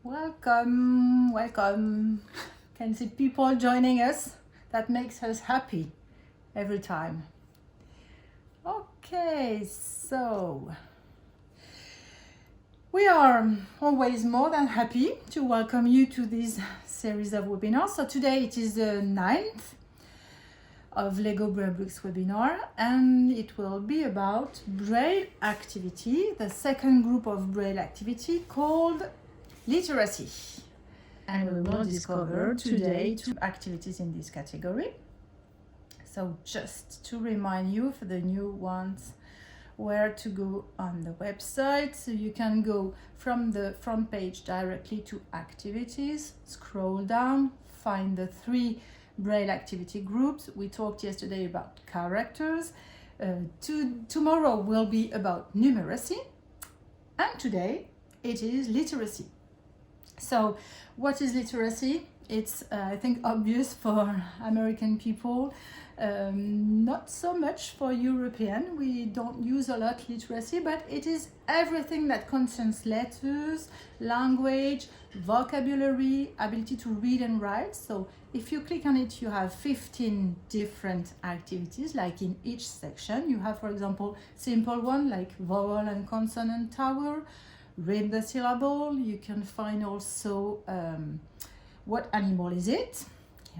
Welcome, welcome. Can see people joining us. That makes us happy every time. Okay, so we are always more than happy to welcome you to this series of webinars. So today it is the 9th of Lego Braille Bricks webinar, and it will be about Braille activity, the second group of Braille activity called literacy. And we will discover today 2 activities in this category. So just to remind you, for the new ones, where to go on the website. So you can go from the front page directly to activities, scroll down, find the 3 Braille activity groups. We talked yesterday about characters. Tomorrow will be about numeracy, and today it is literacy. So what is literacy? It's I think obvious for American people, not so much for European. We don't use a lot literacy, but it is everything that concerns letters, language, vocabulary, ability to read and write. So if you click on it, you have 15 different activities, like in each section. You have, for example, simple one like vowel and consonant tower, read the syllable. You can find also what animal is it?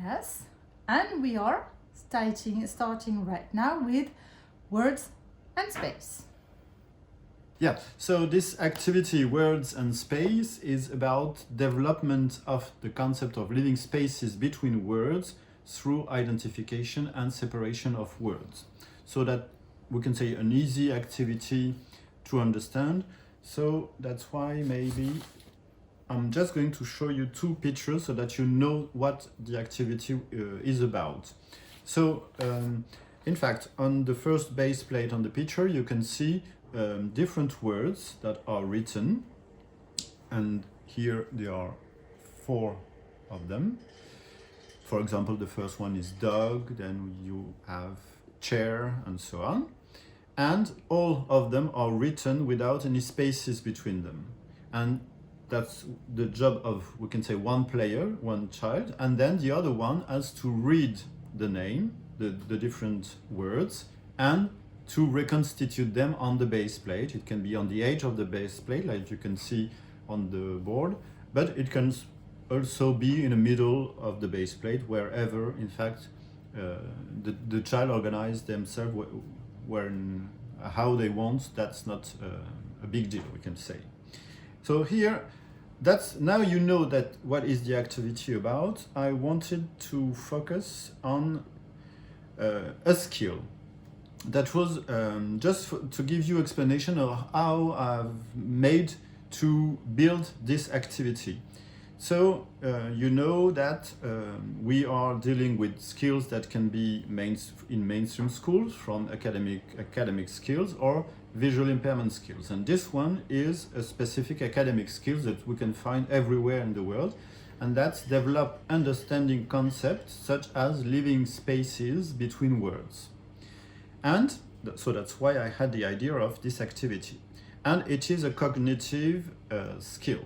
Yes. And we are starting right now with words and space. Yeah, so this activity, Words and Space, is about development of the concept of living spaces between words through identification and separation of words. So that we can say an easy activity to understand. So that's why maybe I'm just going to show you 2 pictures so that you know what the activity is about. So in fact, on the first base plate on the picture, you can see different words that are written, and here there are 4 of them. For example, the first one is dog, then you have chair, and so on. And all of them are written without any spaces between them. And that's the job of, we can say, one player, one child, and then the other one has to read the name, the different words, and to reconstitute them on the base plate. It can be on the edge of the base plate, like you can see on the board, but it can also be in the middle of the base plate, wherever, in fact, the child organized themselves how they want. That's not a big deal, we can say. So here, now you know that what is the activity about. I wanted to focus on a skill. That was just to give you explanation of how I've made to build this activity. So you know that we are dealing with skills that can be in mainstream schools, from academic skills or visual impairment skills. And this one is a specific academic skill that we can find everywhere in the world, and that's develop understanding concepts such as living spaces between words. And so that's why I had the idea of this activity. And it is a cognitive skill.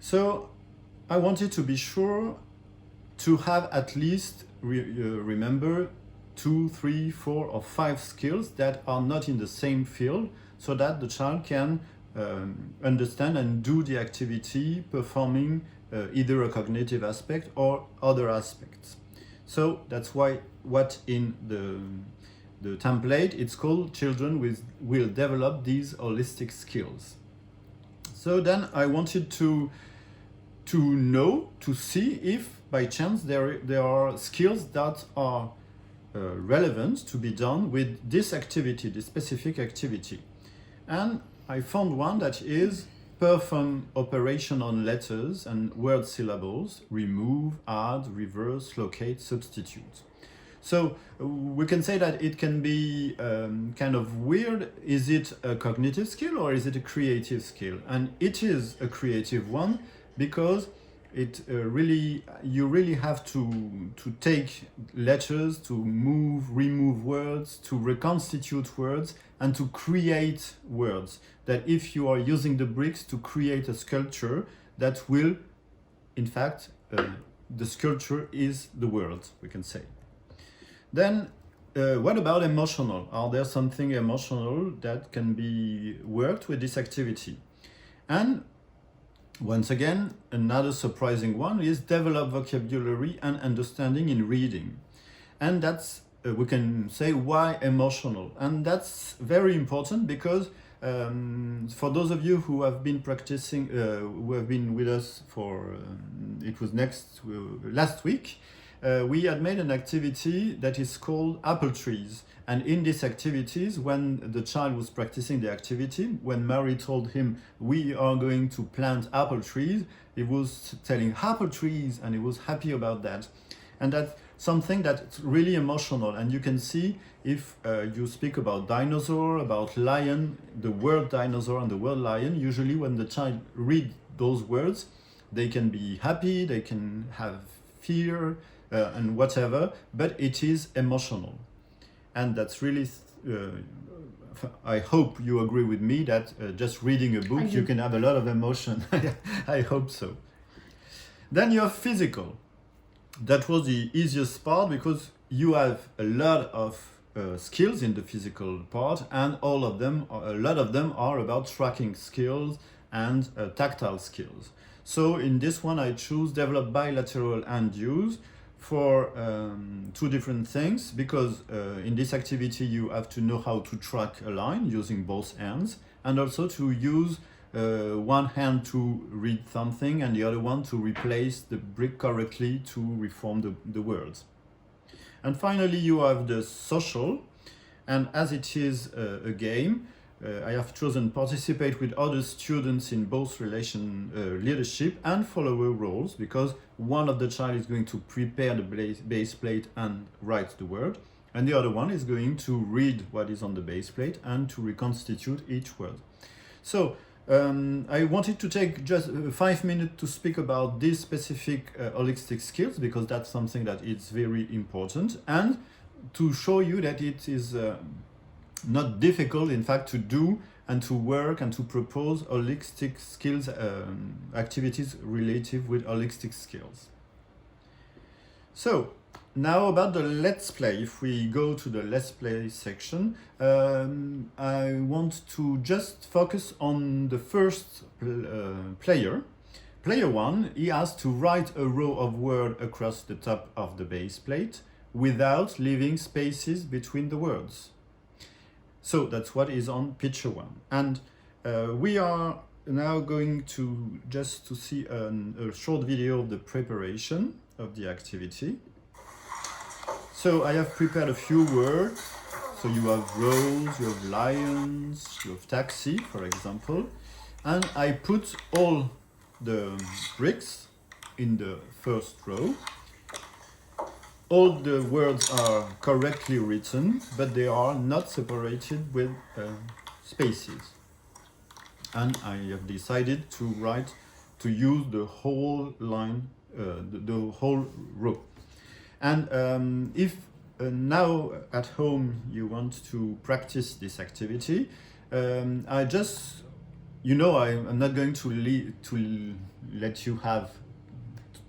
So I wanted to be sure to have at least remember 2, 3, 4, or 5 skills that are not in the same field, so that the child can understand and do the activity performing either a cognitive aspect or other aspects. So that's why what in the template, it's called Children will develop these holistic skills. So then I wanted to see if by chance there are skills that are relevant to be done with this activity, this specific activity. And I found one that is perform operation on letters and word syllables, remove, add, reverse, locate, substitute. So we can say that it can be kind of weird. Is it a cognitive skill or is it a creative skill? And it is a creative one, because it you really have to take letters, to remove words, to reconstitute words, and to create words. That if you are using the bricks to create a sculpture, that will, in fact, the sculpture is the world, we can say. Then, what about emotional? Are there something emotional that can be worked with this activity? And once again, another surprising one is develop vocabulary and understanding in reading. And that's, we can say, why emotional? And that's very important because for those of you who have been practicing, who have been with us for, it was last week, we had made an activity that is called apple trees. And in these activities, when the child was practicing the activity, when Mary told him, we are going to plant apple trees, he was telling apple trees, and he was happy about that. And that's something that's really emotional. And you can see if you speak about dinosaur, about lion, the word dinosaur and the word lion, usually when the child reads those words, they can be happy, they can have fear and whatever, but it is emotional. And that's really, I hope you agree with me that just reading a book, you can have a lot of emotion. I hope so. Then you have physical. That was the easiest part because you have a lot of skills in the physical part, and a lot of them are about tracking skills and tactile skills. So in this one, I choose develop bilateral hand use for two different things, because in this activity you have to know how to track a line using both hands, and also to use one hand to read something and the other one to replace the brick correctly to reform the words. And finally you have the social, and as it is a game, I have chosen participate with other students in both leadership and follower roles, because one of the child is going to prepare the base plate and write the word, and the other one is going to read what is on the base plate and to reconstitute each word. So I wanted to take just 5 minutes to speak about these specific holistic skills, because that's something that is very important, and to show you that it is not difficult, in fact, to do and to work and to propose holistic skills activities related with holistic skills. So now about the let's play. If we go to the let's play section, I want to just focus on the first player. Player 1, he has to write a row of words across the top of the base plate without leaving spaces between the words. So that's what is on picture 1. And we are now going to just to see a short video of the preparation of the activity. So I have prepared a few words. So you have rose, you have lions, you have taxi, for example. And I put all the bricks in the first row. All the words are correctly written, but they are not separated with spaces. And I have decided to use the whole line, the whole row. And if now at home you want to practice this activity, I just, I'm not going to let you have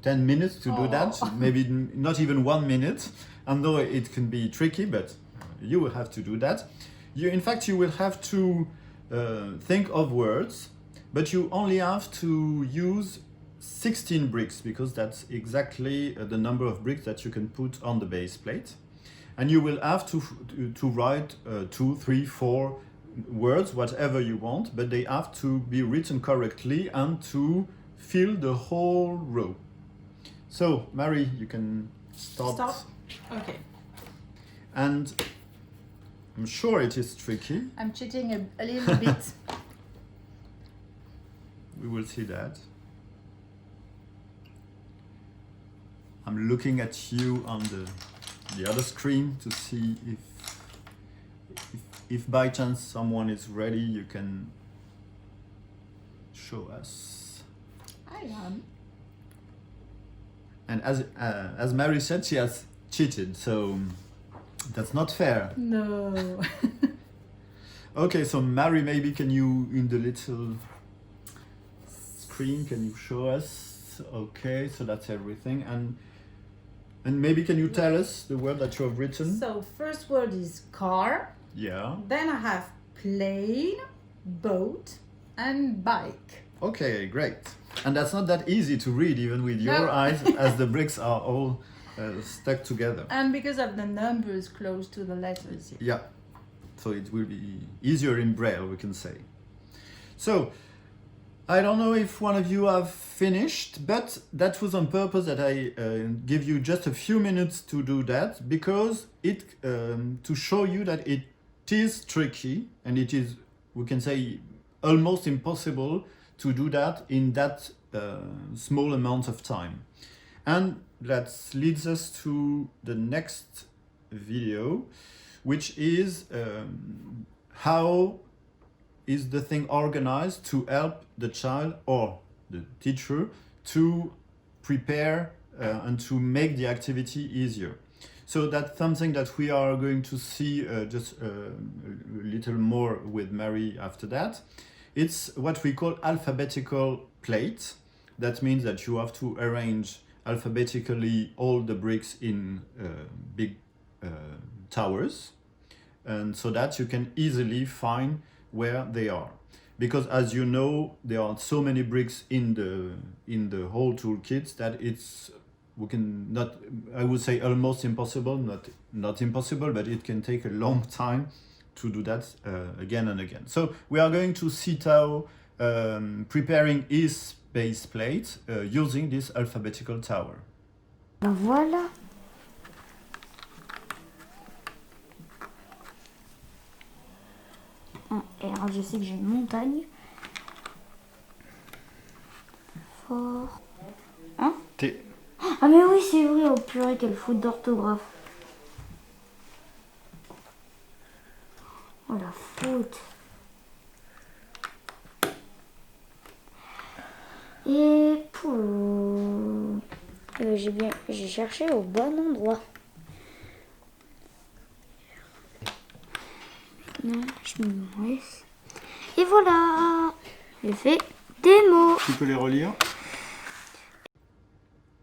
10 minutes to do that, maybe not even 1 minute. I know it can be tricky, but you will have to do that. In fact, you will have to think of words, but you only have to use 16 bricks, because that's exactly the number of bricks that you can put on the base plate. And you will have to write 2, 3, 4 words, whatever you want, but they have to be written correctly and to fill the whole row. So, Mary, you can start. Stop. Okay. And I'm sure it is tricky. I'm cheating a little bit. We will see that. I'm looking at you on the other screen to see if by chance someone is ready, you can show us. I am. And as Mary said, she has cheated, so that's not fair. No. Okay, so Mary, maybe can you in the little screen. Can you show us? Okay, so that's everything. And maybe can you tell us the word that you have written? So first word is car. Yeah. Then I have plane, boat, and bike. Okay, great. And that's not that easy to read even with your No. eyes, as the bricks are all stuck together. And because of the numbers close to the letters. Yeah, so it will be easier in Braille, we can say. So, I don't know if one of you have finished, but that was on purpose that I give you just a few minutes to do that, because it to show you that it is tricky, and it is, we can say, almost impossible to do that in that small amount of time. And that leads us to the next video, which is how is the thing organized to help the child or the teacher to prepare and to make the activity easier. So that's something that we are going to see just a little more with Mary after that. It's what we call alphabetical plate. That means that you have to arrange alphabetically all the bricks in big towers, and so that you can easily find where they are. Because as you know, there are so many bricks in the whole toolkit that it's, we can not, I would say almost impossible, not impossible, but it can take a long time to do that again and again. So we are going to see Tao preparing his base plate using this alphabetical tower. Ben voilà. Et alors je sais que j'ai une montagne. Fort. Hein? T. Ah mais oui c'est vrai, oh purée, quelle faute d'orthographe. Oh la faute. Et pour... j'ai cherché au bon endroit. Non, je me laisse. Et voilà, j'ai fait des mots. Tu peux les relire.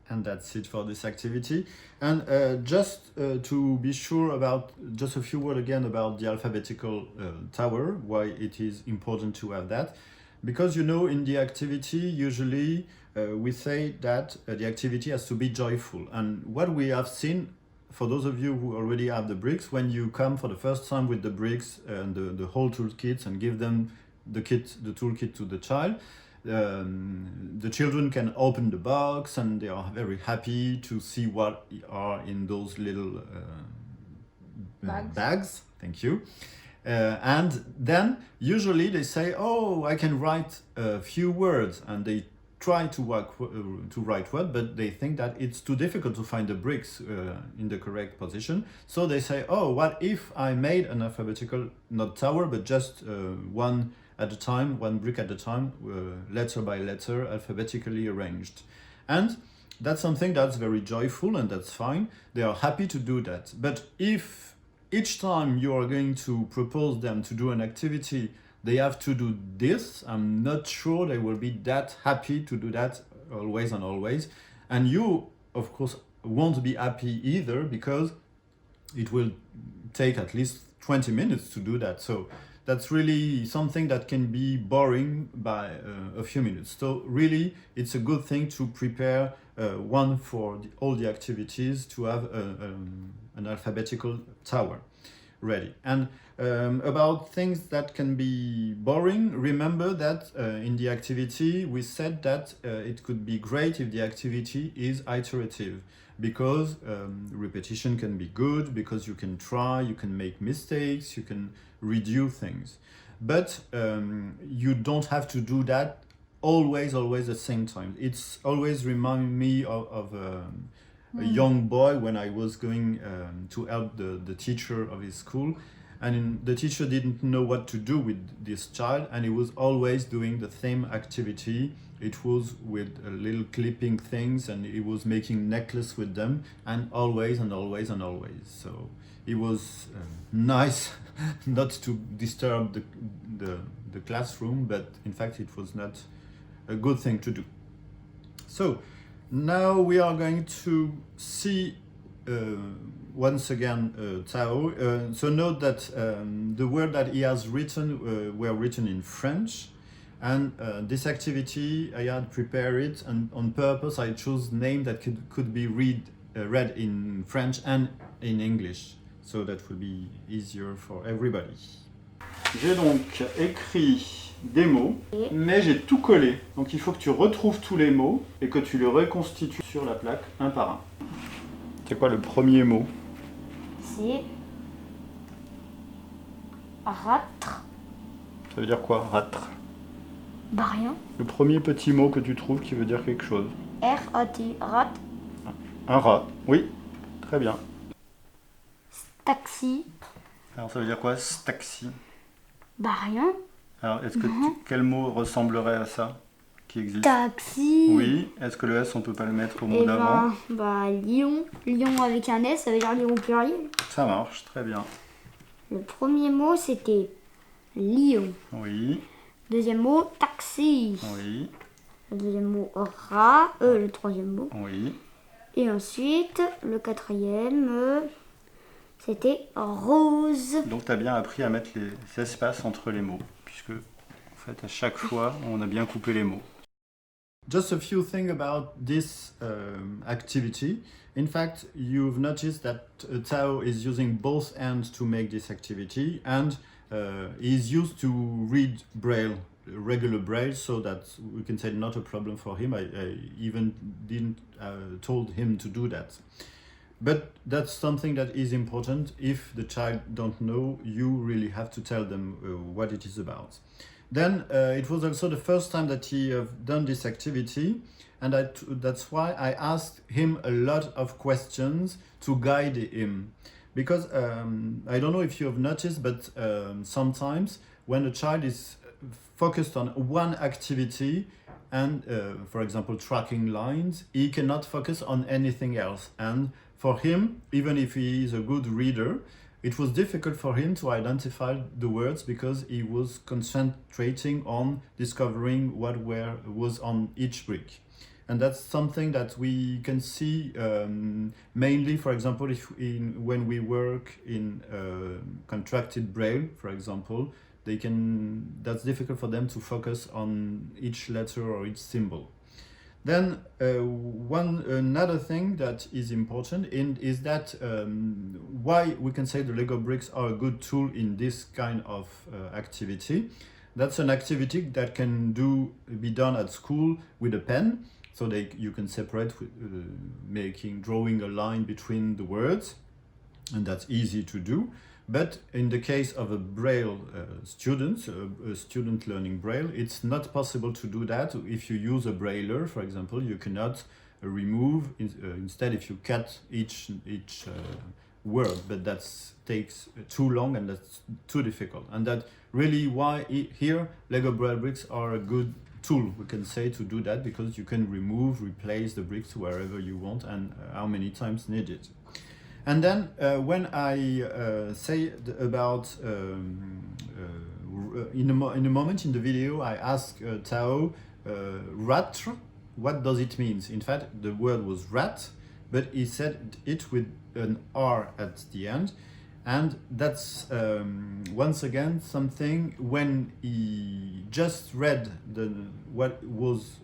And that's it for this activity. And just to be sure about, just a few words again about the alphabetical tower, why it is important to have that. Because you know, in the activity, usually we say that the activity has to be joyful. And what we have seen, for those of you who already have the bricks, when you come for the first time with the bricks and the whole toolkit and give them the toolkit to the child, the children can open the box and they are very happy to see what are in those little bags. Thank you. And then usually they say, oh, I can write a few words, and they try to write words, but they think that it's too difficult to find the bricks in the correct position. So they say, oh, what if I made an alphabetical, not tower, but just one at a time, one brick at a time, letter by letter, alphabetically arranged. And that's something that's very joyful, and that's fine. They are happy to do that. But if each time you are going to propose them to do an activity, they have to do this, I'm not sure they will be that happy to do that always and always. And you, of course, won't be happy either, because it will take at least 20 minutes to do that. So that's really something that can be boring by a few minutes. So really, it's a good thing to prepare one for all the activities, to have an alphabetical tower ready. And about things that can be boring, remember that in the activity we said that it could be great if the activity is iterative, because repetition can be good, because you can try, you can make mistakes, you can redo things. But you don't have to do that always at the same time. It's always remind me of a young boy when I was going to help the teacher of his school, and the teacher didn't know what to do with this child, and he was always doing the same activity. It was with little clipping things, and he was making necklace with them, and always. So it was nice not to disturb the classroom, but in fact it was not a good thing to do. So now we are going to see once again Tao. So note that the word that he has written were written in French, and this activity I had prepared it, and on purpose I chose name that could be read in French and in English, so that would be easier for everybody. J'ai donc écrit des mots, mais j'ai tout collé. Donc il faut que tu retrouves tous les mots et que tu les reconstitues sur la plaque un par un. C'est quoi le premier mot? C'est ratre. Ça veut dire quoi, ratre? Bah rien. Le premier petit mot que tu trouves qui veut dire quelque chose. R-A-T, rat. Un rat, oui, très bien. Taxi. Alors ça veut dire quoi, taxi? Bah rien. Alors est-ce que quel mot ressemblerait à ça qui existe? Taxi. Oui, est-ce que le S on peut pas le mettre au mot Et d'avant? bah lion. Lion avec un S, ça veut dire lion au pluriel. Ça marche, très bien. Le premier mot c'était lion. Oui, Deuxième mot taxi. oui, Le deuxième mot rat. Le troisième mot. oui. Et ensuite le quatrième c'était rose. Donc tu as bien appris à mettre les espaces entre les mots, puisque en fait à chaque fois on a bien coupé les mots. Just a few things about this activity. In fact, you've noticed that Tao is using both hands to make this activity, and he's used to read Braille, regular Braille, so that we can say not a problem for him. I even didn't told him to do that. But that's something that is important. If the child don't know, you really have to tell them what it is about. Then it was also the first time that he have done this activity, and that's why I asked him a lot of questions to guide him. Because I don't know if you have noticed, but sometimes when a child is focused on one activity, and for example tracking lines, he cannot focus on anything else. And for him, even if he is a good reader, it was difficult for him to identify the words because he was concentrating on discovering what was on each brick. And that's something that we can see mainly, for example, when we work in contracted Braille, for example, that's difficult for them to focus on each letter or each symbol. Then another thing that is important is that why we can say the Lego bricks are a good tool in this kind of activity. That's an activity that can be done at school with a pen, so you can separate drawing a line between the words, and that's easy to do. But in the case of a Braille student, a student learning Braille, it's not possible to do that. If you use a Brailler, for example, you cannot remove, instead if you cut each word, but that takes too long and that's too difficult. And that's really why here Lego Braille bricks are a good tool, we can say, to do that, because you can replace the bricks wherever you want and how many times needed. And then when I say about in a moment in the video, I asked Tao, ratre, what does it mean? In fact, the word was rat, but he said it with an R at the end. And that's once again something, when he just read what was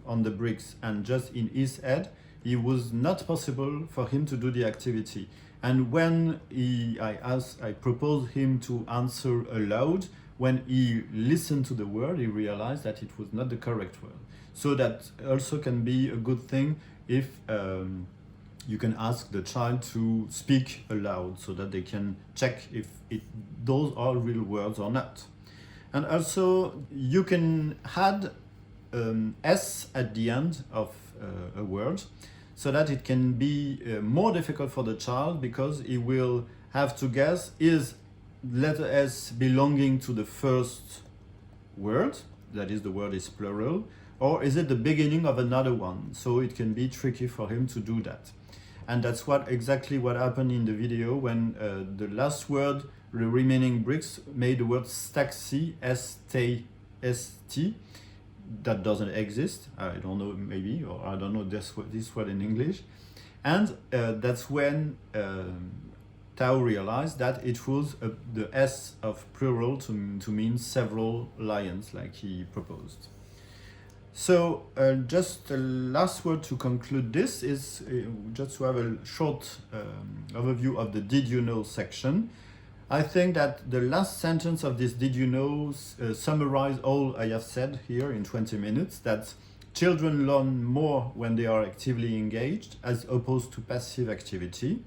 on the bricks and just in his head, it was not possible for him to do the activity. And when I proposed him to answer aloud, when he listened to the word, he realized that it was not the correct word. So that also can be a good thing if you can ask the child to speak aloud, so that they can check if those are real words or not. And also you can add S at the end of a word, so that it can be more difficult for the child, because he will have to guess, is letter S belonging to the first word, that is, the word is plural, or is it the beginning of another one? So it can be tricky for him to do that. And that's exactly what happened in the video, when the last word, the remaining bricks, made the word staxi, S-T, that doesn't exist. I don't know, maybe, or I don't know this word in English. And that's when Tao realized that it was the S of plural to mean several lions, like he proposed. So just a last word to conclude this is just to have a short overview of the Did You Know section. I think that the last sentence of this Did You Know summarize all I have said here in 20 minutes, that children learn more when they are actively engaged as opposed to passive activity,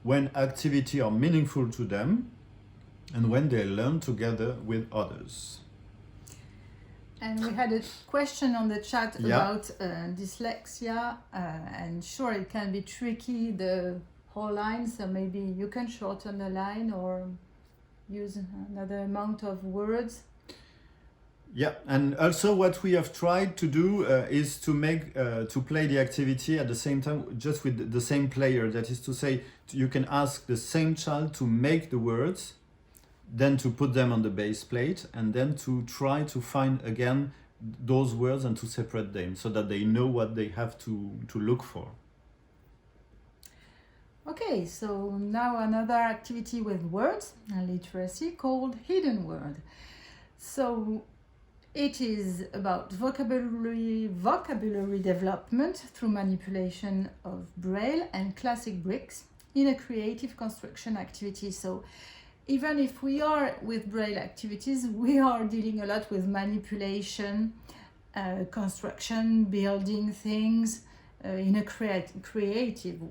when activity are meaningful to them, and when they learn together with others. And we had a question on the chat about dyslexia, and sure, it can be tricky, the whole line, so maybe you can shorten the line or use another amount of words. Yeah, and also what we have tried to do is to make to play the activity at the same time, just with the same player. That is to say, you can ask the same child to make the words, then to put them on the base plate, and then to try to find again those words and to separate them so that they know what they have to look for. Okay, so now another activity with words and literacy called Hidden Word. So it is about vocabulary development through manipulation of Braille and classic bricks in a creative construction activity. So even if we are with Braille activities, we are dealing a lot with manipulation, construction, building things in a creative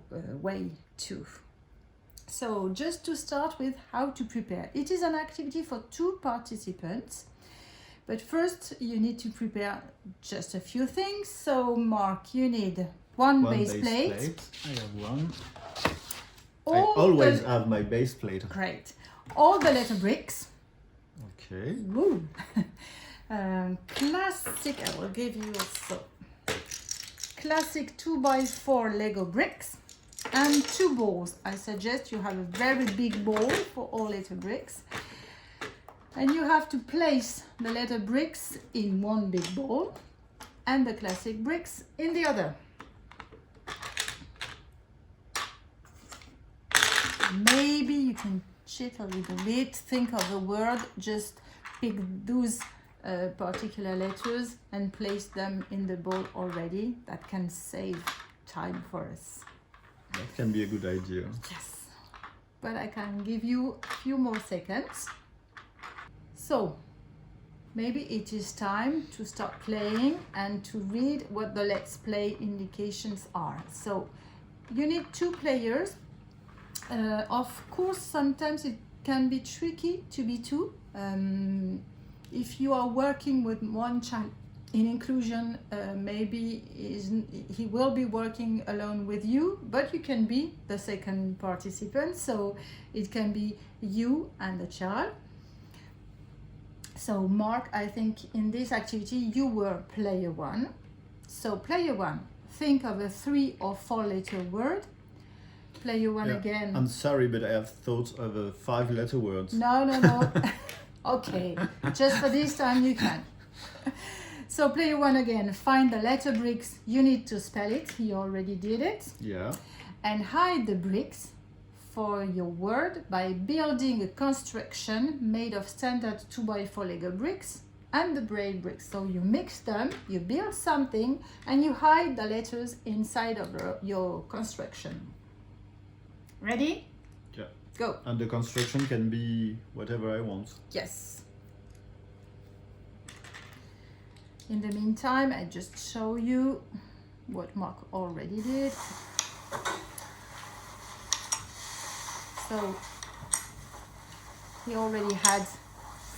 way too. So just to start with how to prepare. It is an activity for 2 participants, but first you need to prepare just a few things. So Mark, you need one base plate. I have one. I always have my base plate. Great. All the letter bricks. Okay. Woo. Classic, I will give you also classic 2x4 Lego bricks and 2 balls. I suggest you have a very big ball for all letter bricks, and you have to place the letter bricks in one big ball and the classic bricks in the other. Maybe you can cheat a little bit, think of a word, just pick those particular letters and place them in the bowl already. That can save time for us. That can be a good idea. Yes, but I can give you a few more seconds. So maybe it is time to start playing and to read what the let's play indications are. So you need 2 players. Of course, sometimes it can be tricky to be 2. If you are working with one child in inclusion, maybe he will be working alone with you, but you can be the second participant, so it can be you and the child. So Mark, I think in this activity you were player 1. So player 1, think of a 3 or 4 letter word. Player 1 again. I'm sorry, but I have thought of a 5-letter word. No. Okay, just for this time you can. So player 1 again, find the letter bricks. You need to spell it. He already did it. Yeah. And hide the bricks for your word by building a construction made of standard 2x4 Lego bricks and the Braille bricks. So you mix them, you build something, and you hide the letters inside of your construction. Ready? Yeah. Go. And the construction can be whatever I want. Yes. In the meantime, I just show you what Mark already did. So he already had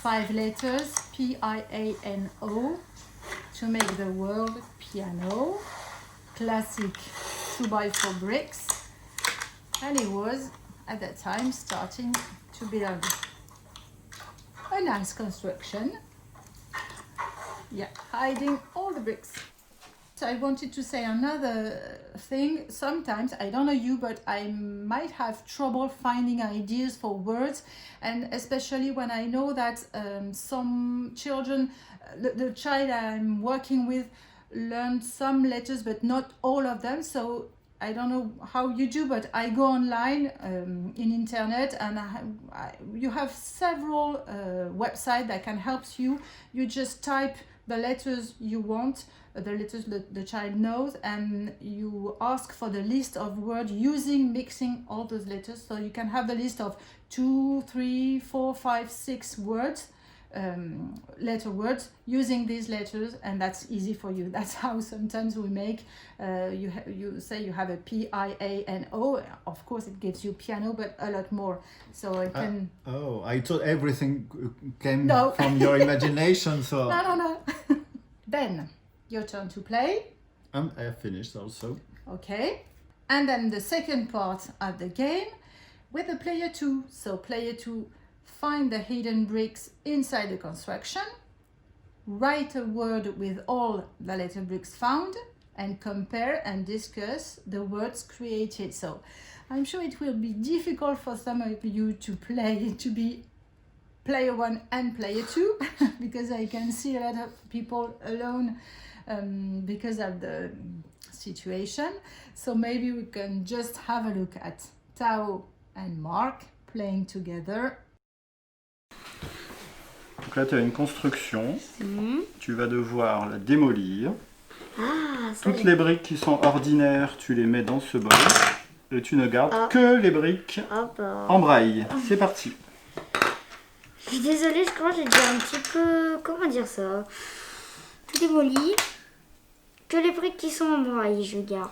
5 letters, P-I-A-N-O, to make the word piano, classic 2x4 bricks, and he was at that time starting to build a nice construction. Yeah, hiding all the bricks. I wanted to say another thing. Sometimes, I don't know you, but I might have trouble finding ideas for words, and especially when I know that some children, the child I'm working with, learned some letters but not all of them. So I don't know how you do, but I go online in internet, and you have several websites that can help you. You just type the letters you want, the letters the child knows, and you ask for the list of words mixing all those letters. So you can have the list of 2, 3, 4, 5, 6 words, letter words using these letters, and that's easy for you. That's how sometimes we make you say you have a piano. Of course it gives you piano, but a lot more, so I can I thought everything came No. from your imagination, so no. Then your turn to play. I have finished also. Okay, and then the second part of the game with the player 2. So player 2, find the hidden bricks inside the construction, write a word with all the letter bricks found, and compare and discuss the words created. So I'm sure it will be difficult for some of you to be player 1 and player 2 because I can see a lot of people alone because of the situation. So maybe we can just have a look at Tao and Marc playing together. Donc là, tu as une construction. Tu vas devoir la démolir. Ah, ça Toutes les briques qui sont ordinaires, tu les mets dans ce bol. Et tu ne gardes que les briques en braille. C'est parti. Je suis désolée, je crois que j'ai déjà un petit peu... Comment dire ça? Tout démoli. Que les briques qui sont en braille, je garde.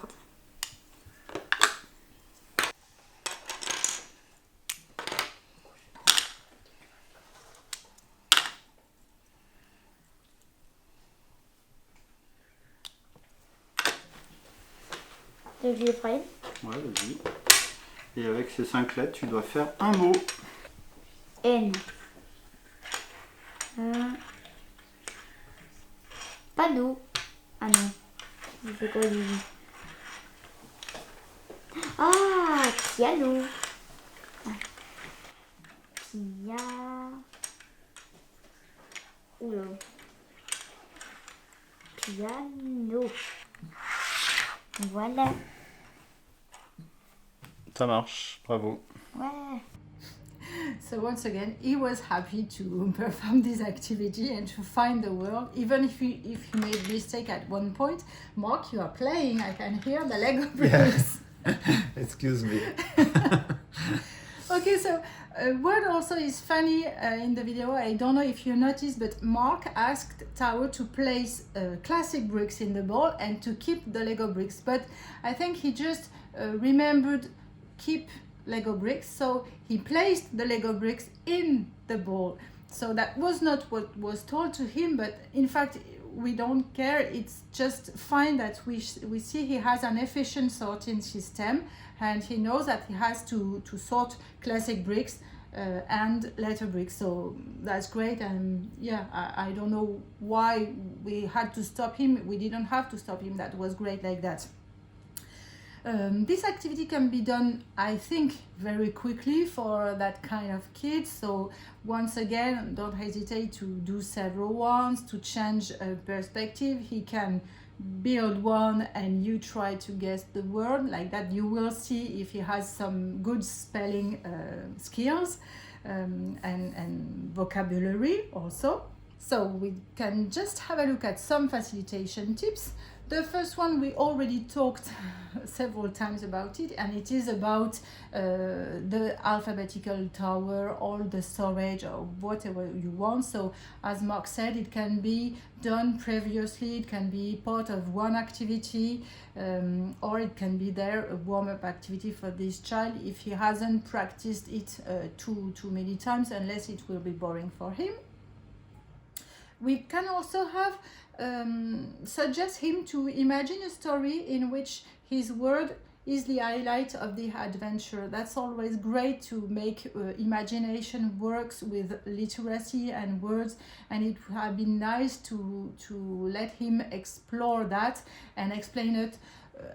Donc je les prenne. Ouais, vas-y. Et avec ces 5 lettres, tu dois faire un mot. N. Panneau. Ah non. Je fais quoi du... Ah, piano. Pia. Oula. Piano. Voilà. Ça marche, bravo. Ouais. So once again, he was happy to perform this activity and to find the word, even if he made mistake at one point. Marc, you are playing. I can hear the Lego bricks. Excuse me. Okay, so a word also is funny in the video. I don't know if you noticed, but Marc asked Tao to place classic bricks in the bowl and to keep the Lego bricks. But I think he just remembered keep Lego bricks, so he placed the Lego bricks in the bowl. So that was not what was told to him, but in fact we don't care. It's just fine that we see he has an efficient sorting system, and he knows that he has to sort classic bricks and letter bricks. So that's great. And yeah, I don't know why we had to stop him. We didn't have to stop him. That was great like that. This activity can be done, I think, very quickly for that kind of kids. So once again, don't hesitate to do several ones to change perspective. He can build one and you try to guess the word. Like that, you will see if he has some good spelling skills and vocabulary also. So we can just have a look at some facilitation tips. The first one, we already talked several times about it, and it is about the alphabetical tower or the storage or whatever you want. So as Marc said, it can be done previously, it can be part of one activity, or it can be there a warm-up activity for this child if he hasn't practiced it too many times, unless it will be boring for him. We can also have suggest him to imagine a story in which his word is the highlight of the adventure. That's always great to make imagination works with literacy and words, and it would have been nice to let him explore that and explain it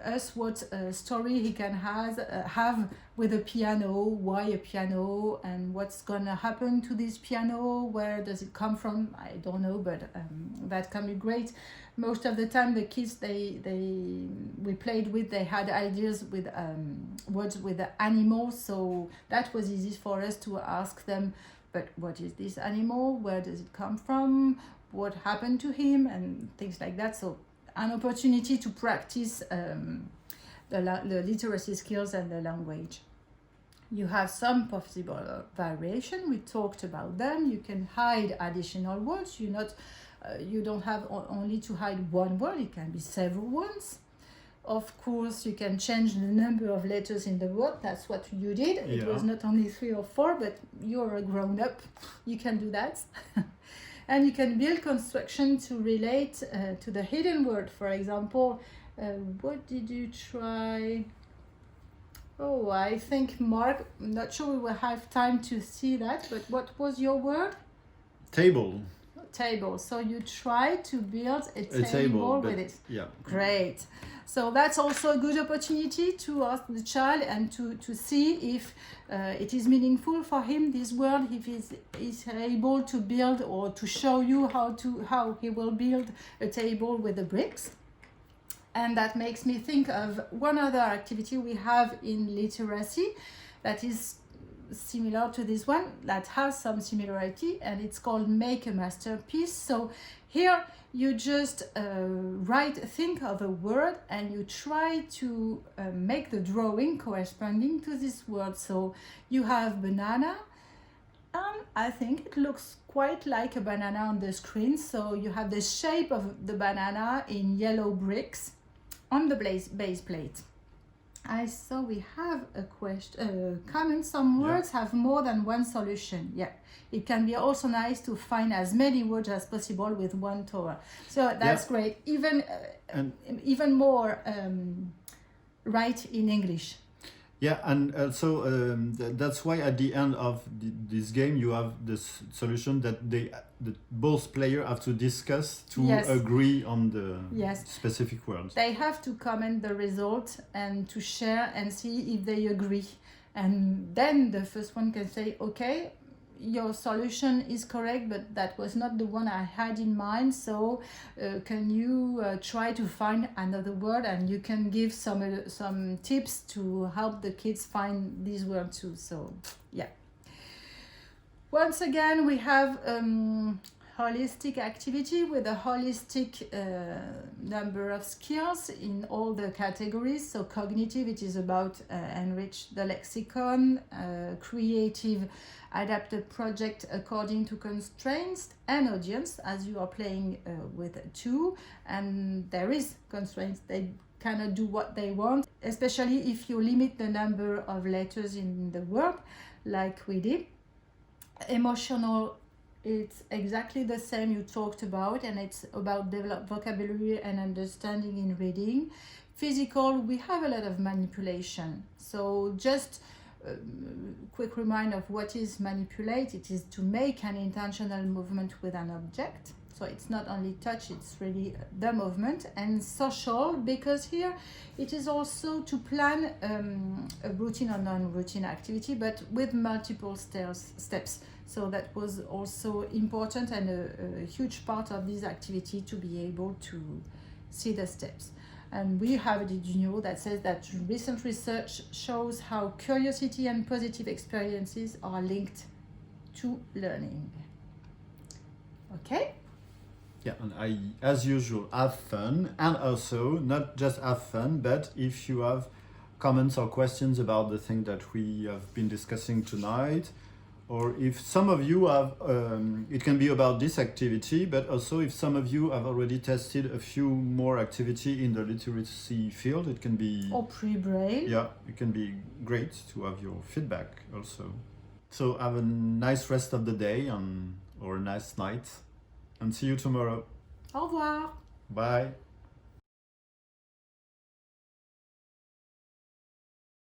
us what story he can have with a piano, why a piano, and what's gonna happen to this piano, where does it come from, I don't know, but that can be great. Most of the time the kids we played with, they had ideas with words with the animals, so that was easy for us to ask them, but what is this animal, where does it come from, what happened to him, and things like that. So an opportunity to practice the literacy skills and the language. You have some possible variation. We talked about them. You can hide additional words. You don't have only to hide one word. It can be several ones. Of course, you can change the number of letters in the word. That's what you did. It was not only 3 or 4, but you're a grown-up. You can do that. And you can build construction to relate to the hidden word. For example, what did you try? Oh, I think Mark, I'm not sure we will have time to see that, but what was your word? Table. Table. So you try to build a table with it. Yeah. Great. So that's also a good opportunity to ask the child and to see if it is meaningful for him, this word, if he's able to build, or to show you how he will build a table with the bricks. And that makes me think of one other activity we have in literacy that is similar to this one, that has some similarity, and it's called Make a Masterpiece. So here you just think of a word and you try to make the drawing corresponding to this word. So you have banana, and I think it looks quite like a banana on the screen. So you have the shape of the banana in yellow bricks on the base plate. I saw we have a question, comment. Some words have more than one solution. Yeah, it can be also nice to find as many words as possible with one tower. So that's great. Even more right in English. Yeah, and also that's why at the end of this game you have this solution that both players have to discuss to agree on the specific words. They have to comment the result and to share and see if they agree. And then the first one can say, okay, your solution is correct, but that was not the one I had in mind. So can you try to find another word, and you can give some tips to help the kids find these words too. So yeah. Once again, we have holistic activity with a holistic number of skills in all the categories. So cognitive, it is about enrich the lexicon, creative, adapted project according to constraints, and audience, as you are playing with 2, and there is constraints. They cannot do what they want, especially if you limit the number of letters in the word, like we did. Emotional, it's exactly the same you talked about, and it's about develop vocabulary and understanding in reading. Physical, we have a lot of manipulation. So just quick reminder of what is manipulate. It is to make an intentional movement with an object. So it's not only touch, it's really the movement. And social, because here it is also to plan a routine or non-routine activity, but with multiple steps. So that was also important, and a huge part of this activity to be able to see the steps. And we have a Junior that says that recent research shows how curiosity and positive experiences are linked to learning. Okay? Yeah, and as usual, have fun, and also not just have fun, but if you have comments or questions about the thing that we have been discussing tonight, or if some of you have, it can be about this activity, but also if some of you have already tested a few more activity in the literacy field, it can be... Or pre-Braille. Yeah, it can be great to have your feedback also. So have a nice rest of the day or a nice night, and see you tomorrow. Au revoir. Bye.